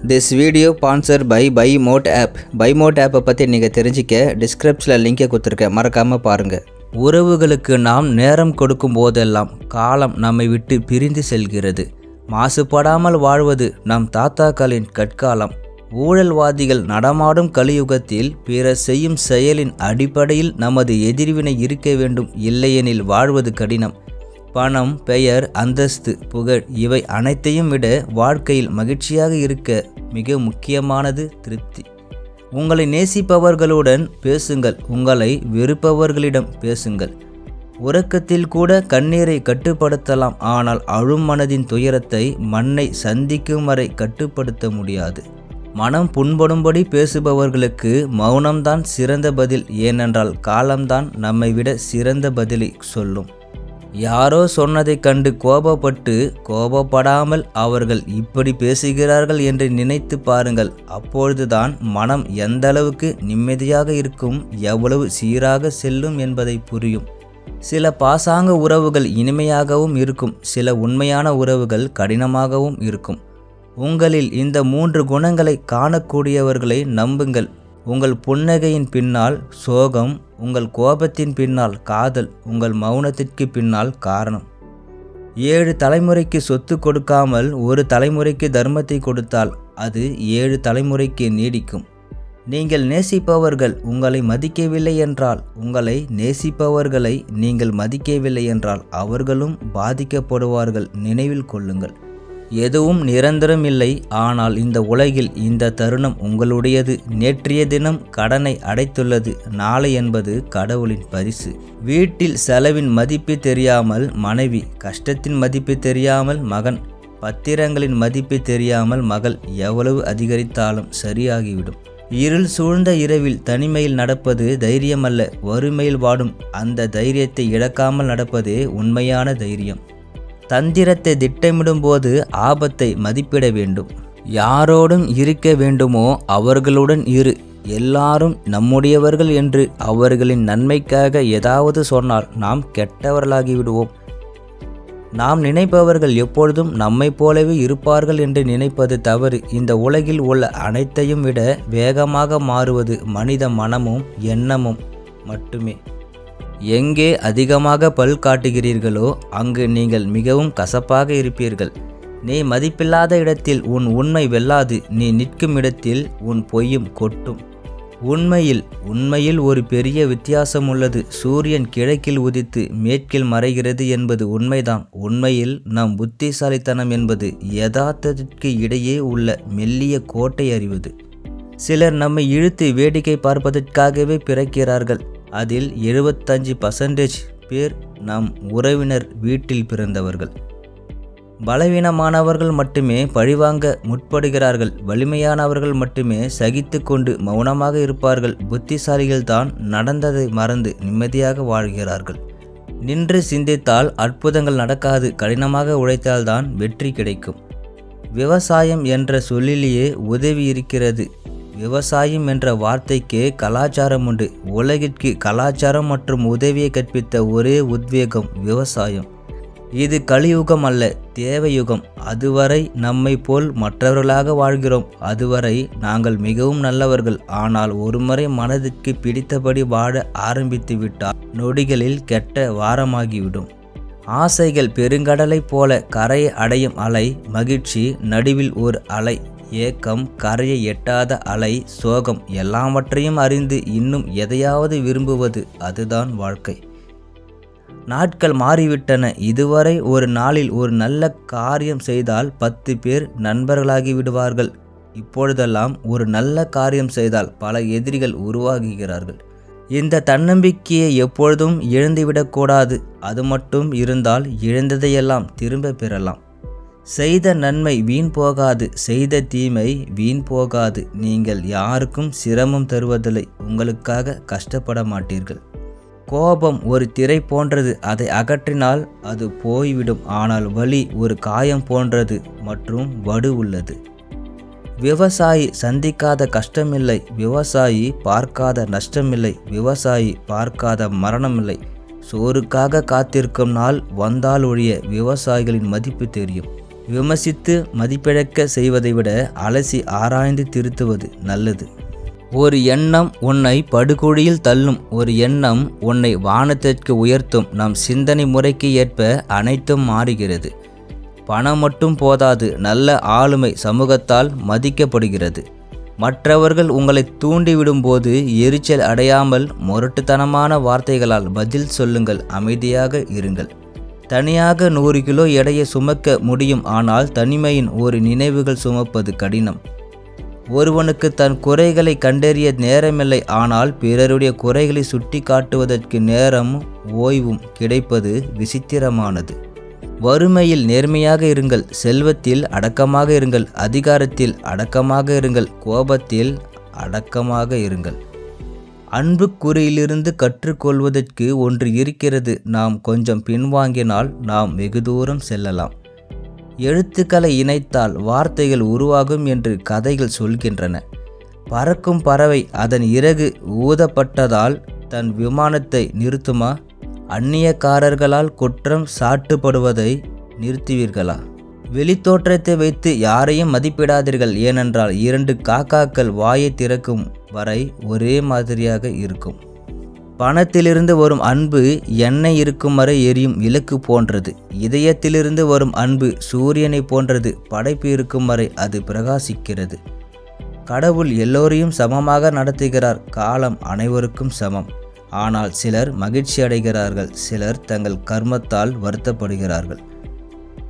This video sponsor by Bymod app. Bymod ஆப்பை பற்றி நீங்கள் தெரிஞ்சிக்க டிஸ்கிரிப்ஷனில் லிங்கை கொடுத்துருக்கேன், மறக்காமல் பாருங்கள். உறவுகளுக்கு நாம் நேரம் கொடுக்கும் போதெல்லாம் காலம் நம்மை விட்டு பிரிந்து செல்கிறது. மாசுபடாமல் வாழ்வது நம் தாத்தாக்களின் கற்காலம். ஊழல்வாதிகள் நடமாடும் கலியுகத்தில் பிறர் செய்யும் செயலின் அடிப்படையில் நமது எதிர்வினை இருக்க வேண்டும், இல்லையெனில் வாழ்வது கடினம். பணம், பெயர், அந்தஸ்து, புகழ் இவை அனைத்தையும் விட வாழ்க்கையில் மகிழ்ச்சியாக இருக்க மிக முக்கியமானது திருப்தி. உங்களை நேசிப்பவர்களுடன் பேசுங்கள், உங்களை வெறுப்பவர்களிடம் பேசுங்கள். உறக்கத்தில் கூட கண்ணீரை கட்டுப்படுத்தலாம், ஆனால் அழும் மனதின் துயரத்தை மண்ணை சந்திக்கும் வரை கட்டுப்படுத்த முடியாது. மனம் புண்படும்படி பேசுபவர்களுக்கு மௌனம்தான் சிறந்த பதில், ஏனென்றால் காலம்தான் நம்மை விட சிறந்த பதிலை சொல்லும். யாரோ சொன்னதை கண்டு கோபப்படாமல் அவர்கள் இப்படி பேசுகிறார்கள் என்று நினைத்து பாருங்கள். அப்பொழுதுதான் மனம் எந்த அளவுக்கு நிம்மதியாக இருக்கும், எவ்வளவு சீராக செல்லும் என்பதை புரியும். சில பாசாங்க உறவுகள் இனிமையாகவும் இருக்கும், சில உண்மையான உறவுகள் கடினமாகவும் இருக்கும். உங்களில் இந்த 3 குணங்களை காணக்கூடியவர்களை நம்புங்கள். உங்கள் புன்னகையின் பின்னால் சோகம், உங்கள் கோபத்தின் பின்னால் காதல், உங்கள் மௌனத்திற்கு பின்னால் காரணம். 7 தலைமுறைக்கு சொத்து கொடுக்காமல் ஒரு தலைமுறைக்கு தர்மத்தை கொடுத்தால் அது 7 தலைமுறைக்கு நீடிக்கும். நீங்கள் நேசிப்பவர்கள் உங்களை மதிக்கவில்லை என்றால், உங்களை நேசிப்பவர்களை நீங்கள் மதிக்கவில்லை என்றால் அவர்களும் பாதிக்கப்படுவார்கள். நினைவில் கொள்ளுங்கள், எதுவும் நிரந்தரம் இல்லை. ஆனால் இந்த உலகில் இந்த தருணம் உங்களுடையது. நேற்றைய தினம் கடனை அடைத்துள்ளது, நாளை என்பது கடவுளின் பரிசு. வீட்டில் செலவின் மதிப்பு தெரியாமல் மனைவி, கஷ்டத்தின் மதிப்பு தெரியாமல் மகன், பத்திரங்களின் மதிப்பு தெரியாமல் மகள் எவ்வளவு அதிகரித்தாலும் சரியாகிவிடும். இருள் சூழ்ந்த இரவில் தனிமையில் நடப்பது தைரியமல்ல, வறுமையில் வாடும் அந்த தைரியத்தை இழக்காமல் நடப்பதே உண்மையான தைரியம். தந்திரத்தை திட்டமிடும் போது ஆபத்தை மதிப்பிட வேண்டும். யாரோடும் இருக்க வேண்டுமோ அவர்களுடன் இரு. எல்லாரும் நம்முடையவர்கள் என்று அவர்களின் நன்மைக்காக ஏதாவது சொன்னால் நாம் கெட்டவர்களாகி விடுவோம். நாம் நினைப்பவர்கள் எப்பொழுதும் நம்மை போலவே இருப்பார்கள் என்று நினைப்பது தவறு. இந்த உலகில் உள்ள அனைத்தையும் விட வேகமாக மாறுவது மனித மனமும் எண்ணமும் மட்டுமே. எங்கே அதிகமாக பல் காட்டுகிறீர்களோ அங்கு நீங்கள் மிகவும் கசப்பாக இருப்பீர்கள். நீ மதிப்பில்லாத இடத்தில் உன் உண்மை வெல்லாது, நீ நிற்கும் இடத்தில் உன் பொய்யும் கொட்டும். உண்மையில் ஒரு பெரிய வித்தியாசம் உள்ளது. சூரியன் கிழக்கில் உதித்து மேற்கில் மறைகிறது என்பது உண்மைதான். உண்மையில் நம் புத்திசாலித்தனம் என்பது யதார்த்தத்திற்கு இடையே உள்ள மெல்லிய கோட்டை அறிவது. சிலர் நம்மை இழுத்து வேடிக்கை பார்ப்பதற்காகவே பிறக்கிறார்கள். அதில் 75% பேர் நம் உறவினர் வீட்டில் பிறந்தவர்கள். பலவீனமானவர்கள் மட்டுமே பழிவாங்க முற்படுகிறார்கள், வலிமையானவர்கள் மட்டுமே சகித்து கொண்டு மௌனமாக இருப்பார்கள். புத்திசாலிகள்தான் நடந்ததை மறந்து நிம்மதியாக வாழ்கிறார்கள். நின்று சிந்தித்தால் அற்புதங்கள் நடக்காது, கடினமாக உழைத்தால்தான் வெற்றி கிடைக்கும். விவசாயம் என்ற சொல்லிலேயே உதவி இருக்கிறது. விவசாயம் என்ற வார்த்தைக்கு கலாச்சாரம் உண்டு. உலகிற்கு கலாச்சாரம் மற்றும் உதவியை கற்பித்த ஒரே உத்வேகம் விவசாயம். இது கலியுகம் அல்ல, தேவயுகம். அதுவரை நம்மை போல் மற்றவர்களாக வாழ்கிறோம். அதுவரை நாங்கள் மிகவும் நல்லவர்கள். ஆனால் ஒருமுறை மனதிற்கு பிடித்தபடி வாழ ஆரம்பித்து விட்டால் நொடிகளில் கெட்ட வாரமாகிவிடும். ஆசைகள் பெருங்கடலை போல கரையை அடையும் அலை, மகிழ்ச்சி நடுவில் ஒரு அலை, ஏக்கம் கரையை எட்டாத அலை, சோகம் எல்லாவற்றையும் அறிந்து இன்னும் எதையாவது விரும்புவது, அதுதான் வாழ்க்கை. நாட்கள் மாறிவிட்டன. இதுவரை ஒரு நாளில் ஒரு நல்ல காரியம் செய்தால் 10 பேர் நண்பர்களாகி விடுவார்கள். இப்பொழுதெல்லாம் ஒரு நல்ல காரியம் செய்தால் பல எதிரிகள் உருவாகுகிறார்கள். இந்த தன்னம்பிக்கையை எப்பொழுதும் இழந்துவிடக்கூடாது. அது மட்டும் இருந்தால் இழந்ததையெல்லாம் திரும்ப பெறலாம். செய்த நன்மை வீண் போகாது, செய்த தீமை வீண் போகாது. நீங்கள் யாருக்கும் சிரமம் தருவதில்லை, உங்களுக்காக கஷ்டப்பட மாட்டீர்கள். கோபம் ஒரு திரை போன்றது, அதை அகற்றினால் அது போய்விடும். ஆனால் வலி ஒரு காயம் போன்றது மற்றும் வடு உள்ளது. விவசாயி சந்திக்காத கஷ்டமில்லை, விவசாயி பார்க்காத நஷ்டமில்லை, விவசாயி பார்க்காத மரணமில்லை. சோறுக்காக காத்திருக்கும் நாள் வந்தால் ஒழிய விவசாயிகளின் மதிப்பு தெரியும். விமர்சித்து மதிப்பிழக்க செய்வதை விட அலசி ஆராய்ந்து திருத்துவது நல்லது. ஒரு எண்ணம் உன்னை படுகுழியில் தள்ளும், ஒரு எண்ணம் உன்னை வானத்திற்கு உயர்த்தும். நம் சிந்தனை முறைக்கு ஏற்ப அனைத்தும் மாறுகிறது. பணம் மட்டும் போதாது, நல்ல ஆளுமை சமூகத்தால் மதிக்கப்படுகிறது. மற்றவர்கள் உங்களை தூண்டிவிடும்போது எரிச்சல் அடையாமல் முரட்டுத்தனமான வார்த்தைகளால் பதில் சொல்லுங்கள். அமைதியாக இருங்கள். தனியாக 100 கிலோ எடையை சுமக்க முடியும், ஆனால் தனிமையின் ஒரு நினைவுகள் சுமப்பது கடினம். ஒருவனுக்கு தன் குறைகளை கண்டறிய நேரமில்லை, ஆனால் பிறருடைய குறைகளை சுட்டி காட்டுவதற்கு நேரமும் ஓய்வும் கிடைப்பது விசித்திரமானது. வறுமையில் நேர்மையாக இருங்கள், செல்வத்தில் அடக்கமாக இருங்கள், அதிகாரத்தில் அடக்கமாக இருங்கள், கோபத்தில் அடக்கமாக இருங்கள். அன்புக்குறியிலிருந்து கற்றுக்கொள்வதற்கு ஒன்று இருக்கிறது. நாம் கொஞ்சம் பின்வாங்கினால் நாம் வெகு தூரம் செல்லலாம். எழுத்துக்களை இணைத்தால் வார்த்தைகள் உருவாகும் என்று கதைகள் சொல்கின்றன. பறக்கும் பறவை அதன் இறகு ஊதப்பட்டதால் தன் விமானத்தை நிறுத்துமா? அந்நியக்காரர்களால் குற்றம் சாட்டுப்படுவதை நிறுத்துவீர்களா? வெளித்தோற்றத்தை வைத்து யாரையும் மதிப்பிடாதீர்கள், ஏனென்றால் 2 காக்காக்கள் வாயை திறக்கும் வரை ஒரே மாதிரியாக இருக்கும். பணத்திலிருந்து வரும் அன்பு எண்ணெய் இருக்கும் வரை எரியும் விளக்கு போன்றது. இதயத்திலிருந்து வரும் அன்பு சூரியனை போன்றது. படைப்பு இருக்கும் வரை அது பிரகாசிக்கிறது. கடவுள் எல்லோரையும் சமமாக நடத்துகிறார். காலம் அனைவருக்கும் சமம். ஆனால் சிலர் மகிழ்ச்சி அடைகிறார்கள், சிலர் தங்கள் கர்மத்தால் வருத்தப்படுகிறார்கள்.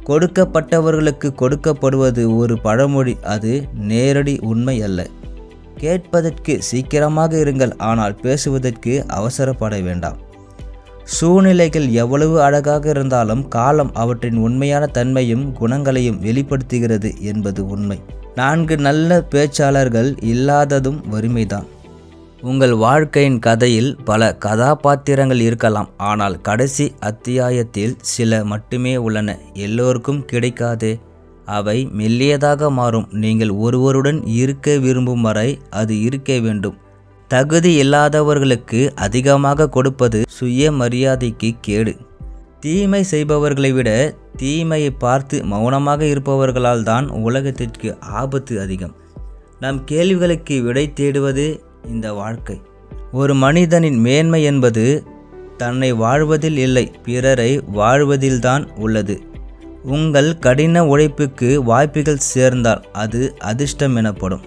கொடுக்கப்பட்டவர்களுக்கு கொடுக்கப்படுவது ஒரு பழமொழி, அது நேரடி உண்மை அல்ல. கேட்பதற்கு சீக்கிரமாக இருங்கள், ஆனால் பேசுவதற்கு அவசரப்பட வேண்டாம். சூழ்நிலைகள் எவ்வளவு அழகாக இருந்தாலும் காலம் அவற்றின் உண்மையான தன்மையும் குணங்களையும் வெளிப்படுத்துகிறது என்பது உண்மை. 4 நல்ல பேச்சாளர்கள் இல்லாததும் வறுமைதான். உங்கள் வாழ்க்கையின் கதையில் பல கதாபாத்திரங்கள் இருக்கலாம், ஆனால் கடைசி அத்தியாயத்தில் சில மட்டுமே உள்ளன. எல்லோருக்கும் கிடைக்காதே, அவை மெல்லியதாக மாறும். நீங்கள் ஒருவருடன் இருக்க விரும்பும் வரை அது இருக்க வேண்டும். தகுதி இல்லாதவர்களுக்கு அதிகமாக கொடுப்பது சுயமரியாதைக்கு கேடு. தீமை செய்பவர்களை விட தீமையை பார்த்து மௌனமாக இருப்பவர்களால் தான் உலகத்திற்கு ஆபத்து அதிகம். நம் கேள்விகளுக்கு விடை தேடுவது இந்த வாழ்க்கை. ஒரு மனிதனின் மேன்மை என்பது தன்னை வாழ்வதில் இல்லை, பிறரை வாழ்வதில்தான் உள்ளது. உங்கள் கடின உழைப்புக்கு வாய்ப்புகள் சேர்ந்தால் அது அதிர்ஷ்டம் எனப்படும்.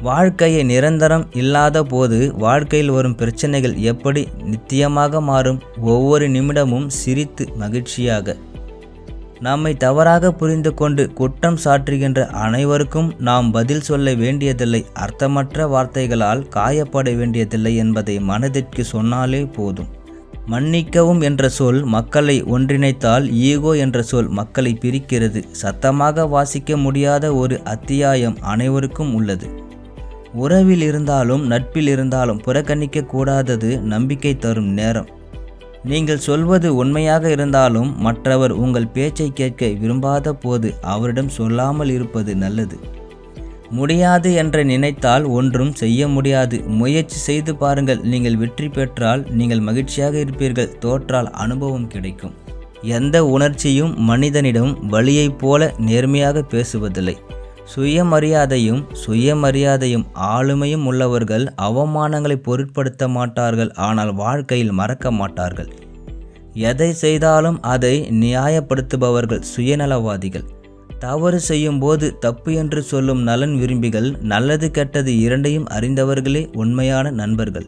வாழ்க்கையை நிரந்தரம் இல்லாத போது வாழ்க்கையில் வரும் பிரச்சனைகள் எப்படி நித்தியமாக மாறும்? ஒவ்வொரு நிமிடமும் சிரித்து மகிழ்ச்சியாக. நம்மை தவறாக புரிந்து கொண்டு குற்றம் சாற்றுகின்ற அனைவருக்கும் நாம் பதில் சொல்ல வேண்டியதில்லை. அர்த்தமற்ற வார்த்தைகளால் காயப்பட வேண்டியதில்லை என்பதை மனதிற்கு சொன்னாலே போதும். மன்னிக்கவும் என்ற சொல் மக்களை ஒன்றிணைத்தால் ஈகோ என்ற சொல் மக்களை பிரிக்கிறது. சத்தமாக வாசிக்க முடியாத ஒரு அத்தியாயம் அனைவருக்கும் உள்ளது. உறவில் இருந்தாலும் நட்பில் இருந்தாலும் புறக்கணிக்க கூடாதது நம்பிக்கை தரும் நேரம். நீங்கள் சொல்வது உண்மையாக இருந்தாலும் மற்றவர் உங்கள் பேச்சை கேட்க விரும்பாத போது அவரிடம் சொல்லாமல் இருப்பது நல்லது. முடியாது என்று நினைத்தால் ஒன்றும் செய்ய முடியாது. முயற்சி செய்து பாருங்கள். நீங்கள் வெற்றி பெற்றால் நீங்கள் மகிழ்ச்சியாக இருப்பீர்கள், தோற்றால் அனுபவம் கிடைக்கும். எந்த உணர்ச்சியும் மனிதனிடம் வலியைப் போல நேர்மையாக பேசுவதில்லை. சுயமரியாதையும் ஆளுமையும் உள்ளவர்கள் அவமானங்களை பொருட்படுத்த மாட்டார்கள், ஆனால் வாழ்க்கையில் மறக்க மாட்டார்கள். எதை செய்தாலும் அதை நியாயப்படுத்துபவர்கள் சுயநலவாதிகள். தவறு செய்யும் போது தப்பு என்று சொல்லும் நலன் விரும்பிகள். நல்லது கெட்டது இரண்டையும் அறிந்தவர்களே உண்மையான நண்பர்கள்.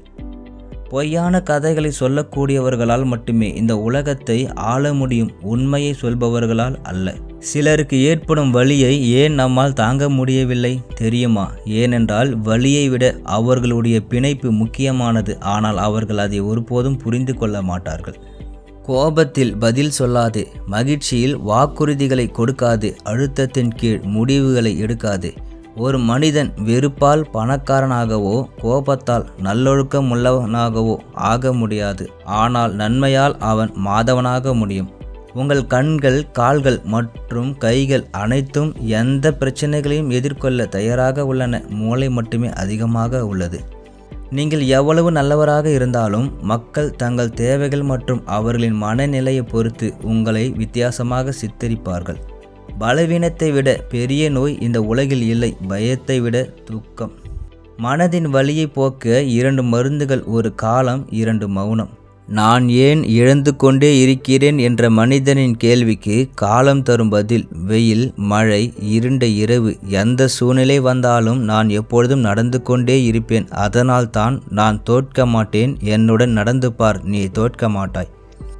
பொய்யான கதைகளை சொல்லக்கூடியவர்களால் மட்டுமே இந்த உலகத்தை ஆள முடியும், உண்மையை சொல்பவர்களால் அல்ல. சிலருக்கு ஏற்படும் வலியை ஏன் நம்மால் தாங்க முடியவில்லை தெரியுமா? ஏனென்றால் வலியை விட அவர்களுடைய பிணைப்பு முக்கியமானது. ஆனால் அவர்கள் அதை ஒருபோதும் புரிந்து கொள்ள மாட்டார்கள். கோபத்தில் பதில் சொல்லாதே, மகிழ்ச்சியில் வாக்குறுதிகளை கொடுக்காதே, அழுத்தத்தின் கீழ் முடிவுகளை எடுக்காதே. ஒரு மனிதன் வெறுப்பால் பணக்காரனாகவோ கோபத்தால் நல்லொழுக்கம் உள்ளவனாகவோ ஆக முடியாது, ஆனால் நன்மையால் அவன் மாதவனாக முடியும். உங்கள் கண்கள், கால்கள் மற்றும் கைகள் அனைத்தும் எந்த பிரச்சனைகளையும் எதிர்கொள்ள தயாராக உள்ளன. மூளை மட்டுமே அதிகமாக உள்ளது. நீங்கள் எவ்வளவு நல்லவராக இருந்தாலும் மக்கள் தங்கள் தேவைகள் மற்றும் அவர்களின் மனநிலையை பொறுத்து உங்களை வித்தியாசமாக சித்தரிப்பார்கள். பலவீனத்தை விட பெரிய நோய் இந்த உலகில் இல்லை, பயத்தை விட துக்கம். மனதின் வலியை போக்க 2 மருந்துகள், ஒரு காலம், 2 மௌனம். நான் ஏன் இழந்து கொண்டே இருக்கிறேன் என்ற மனிதனின் கேள்விக்கு காலம் தரும் பதில் வெயில், மழை, இருண்ட இரவு. எந்த சூழ்நிலை வந்தாலும் நான் எப்பொழுதும் நடந்து கொண்டே இருப்பேன். அதனால்தான் நான் தோற்க மாட்டேன். என்னுடன் நடந்து பார், நீ தோற்க மாட்டாய்.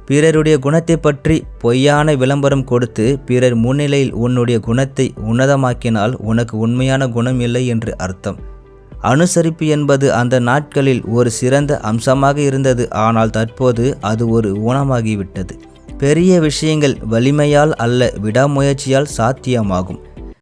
பிறருடைய குணத்தை பற்றி பொய்யான விளம்பரம் கொடுத்து பிறர் முன்னிலையில் உன்னுடைய குணத்தை உன்னதமாக்கினால் உனக்கு உண்மையான குணம் இல்லை என்று அர்த்தம். அனுசரிப்பு என்பது அந்த நாட்களில் ஒரு சிறந்த அம்சமாக இருந்தது. ஆனால் தற்போது அது ஒரு ஊனமாகிவிட்டது. பெரிய விஷயங்கள் வலிமையால் அல்ல, விடாமுயற்சியால் சாத்தியமாகும்.